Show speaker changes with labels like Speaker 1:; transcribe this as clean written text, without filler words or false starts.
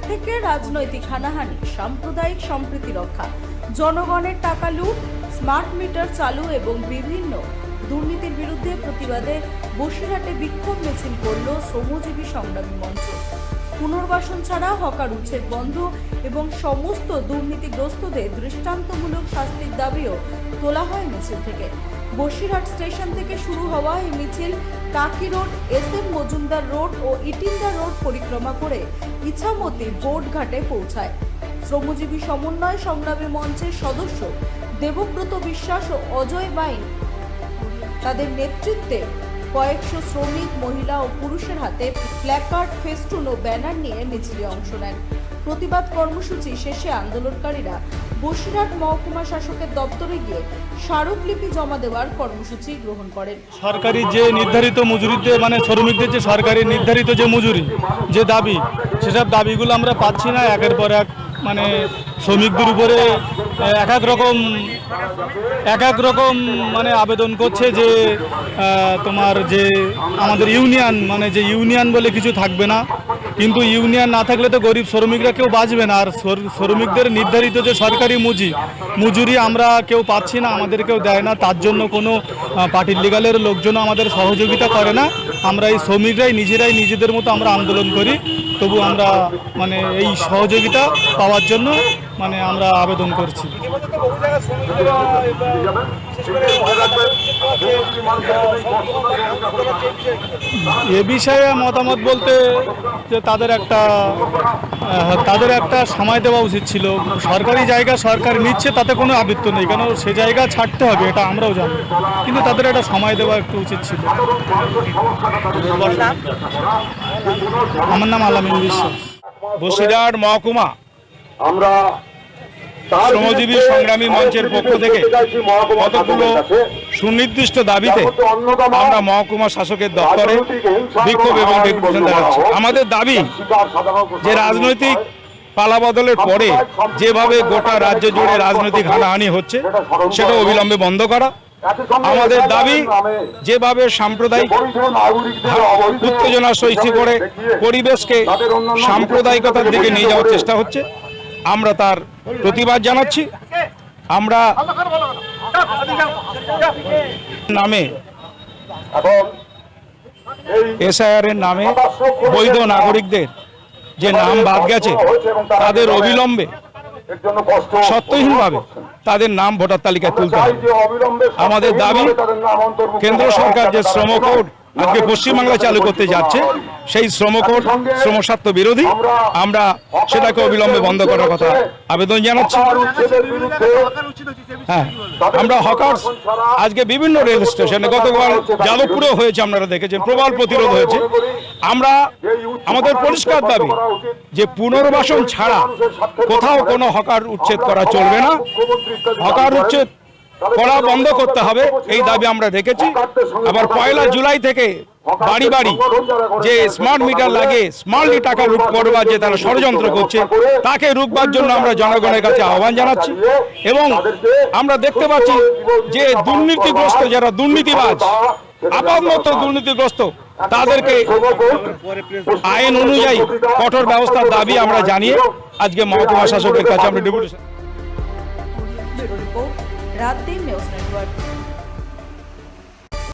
Speaker 1: থেকে রাজনৈতিক হানাহানি, সাম্প্রদায়িক সম্প্রীতি রক্ষা, জনগণের টাকা লুট, স্মার্ট মিটার চালু এবং বিভিন্ন দুর্নীতির বিরুদ্ধে প্রতিবাদে বসিরহাটে বিক্ষোভ মিছিল করল শ্রমজীবী সংগ্রামী মঞ্চ। পুনর্বাসন ছাড়া হকার উচ্ছেদ বন্ধ এবং সমস্ত দুর্নীতিগ্রস্তদের দৃষ্টান্তমূলক শাস্তির দাবিও তোলা হয় মিছিল থেকে। বসিরহাট স্টেশন থেকে শুরু হওয়া এই মিছিল কাকি রোড, এস.এম. মজুমদার রোড ও ইটিন্ডা রোড পরিক্রমা করে ইছামতি বোর্ড ঘাটে পৌঁছায়। শ্রমজীবী সমন্বয় সংগ্রামী মঞ্চের সদস্য দেবব্রত বিশ্বাস ও অজয় বাইন তাদের নেতৃত্বে কয়েকশো শ্রমিক, মহিলা ও পুরুষের হাতে প্ল্যাকার্ড, ফেস্টুন ও ব্যানার নিয়ে মিছিলে অংশ নেন। প্রতিবাদ কর্মসূচি শেষে আন্দোলনকারীরা বসিরহাট মহকুমা শাসকের দপ্তরে গিয়ে স্মারকলিপি জমা দেওয়ার কর্মসূচি গ্রহণ করেন।
Speaker 2: সরকারি যে নির্ধারিত মজুরিতে শ্রমিকদের যে সরকারি নির্ধারিত যে মজুরি, যে দাবি, সেসব দাবিগুলো আমরা পাচ্ছি না। একের পর এক শ্রমিকদের উপরে এক এক রকম আবেদন করছে যে তোমার যে আমাদের ইউনিয়ন যে ইউনিয়ন বলে কিছু থাকবে না, কিন্তু ইউনিয়ন না থাকলে তো গরিব শ্রমিকরা কেউ বাঁচবে না। আর শ্রমিকদের নির্ধারিত যে সরকারি মজুরি আমরা কেউ পাচ্ছি না, আমাদেরকেও দেয় না। তার জন্য কোনো পার্টির লিগালের লোকজন আমাদের সহযোগিতা করে না। আমরা এই শ্রমিকরাই নিজেদের মতো আমরা আন্দোলন করি, তবু আমরা এই সহযোগিতা পাওয়ার জন্য আমরা আবেদন করছি। এ বিষয়ে মতামত বলতে যে তাদের একটা সময় দেওয়া উচিত ছিল। সরকারি জায়গা সরকার নিচ্ছে, তাতে কোনো আপত্তি নেই, কেন সে জায়গা ছাড়তে হবে, এটা আমরাও জানি, কিন্তু তাদের একটা সময় দেওয়া একটু উচিত ছিল। আমার নাম আলামিন বিশ্বাস।
Speaker 3: বসিরহাট মহকুমা আমরা শ্রমজীবী সংগ্রামী মঞ্চের পক্ষ থেকে কতগুলো সুনির্দিষ্ট দাবিতে আমরা মহকুমা শাসকের দপ্তরে বিক্ষোভ এবং ডেপুটেশন দেখাচ্ছি। আমাদের দাবি যে রাজনৈতিক পালাবদলের পরে যেভাবে গোটা রাজ্য জুড়ে রাজনৈতিক হানাহানি হচ্ছে, সেটা অবিলম্বে বন্ধ করা। আমাদের দাবি যেভাবে সাম্প্রদায়িক উত্তেজনা সৃষ্টি করে পরিবেশকে সাম্প্রদায়িকতার দিকে নিয়ে যাওয়ার চেষ্টা হচ্ছে, আমরা তার প্রতিবাদ জানাচ্ছি। আমরা নামে এসআইআর এর নামে বৈধ নাগরিকদের যে নাম বাদ গেছে, তাদের অবিলম্বে সত্যহীনভাবে তাদের নাম ভোটার তালিকায় তুলতে হবে। আমাদের দাবি কেন্দ্র সরকার যে শ্রম কোড আজকে পশ্চিমবাংলা চালু করতে যাচ্ছে, সেই শ্রম কোড শ্রমস্বার্থ বিরোধী। আমরা সেটাকে অবিলম্বে বন্ধ করার কথা আবেদন জানাচ্ছি। হ্যাঁ, আমরা হকার্স আজকে বিভিন্ন রেল স্টেশনে, গতকাল যাদবপুরেও হয়েছে, আপনারা দেখেছেন, প্রবল প্রতিরোধ হয়েছে। আমাদের পরিষ্কার দাবি যে পুনর্বাসন ছাড়া কোথাও কোনো হকার উচ্ছেদ করা চলবে না। হকার উচ্ছেদ করা বন্ধ করতে হবে, এই দাবি আমরা রেখেছি। আবার 1 জুলাই থেকে বাড়ি বাড়ি যে স্মার্ট মিটার লাগে স্মার্টলি টাকা লুট করবার যে তারা ষড়যন্ত্র করছে, তাকে রুখবার জন্য আমরা জনগণের কাছে আহ্বান জানাচ্ছি। এবং আমরা দেখতে পাচ্ছি যে দুর্নীতিগ্রস্ত যারা দুর্নীতিবাজ, আপাতত দুর্নীতিগ্রস্ত, তাদেরকে আইন অনুযায়ী কঠোর ব্যবস্থার দাবি আমরা জানিয়ে আজকে মহকুমা শাসকের কাছে আমরা ডেপুটেশন।
Speaker 1: রাত দিন নিউজ নেটওয়ার্ক।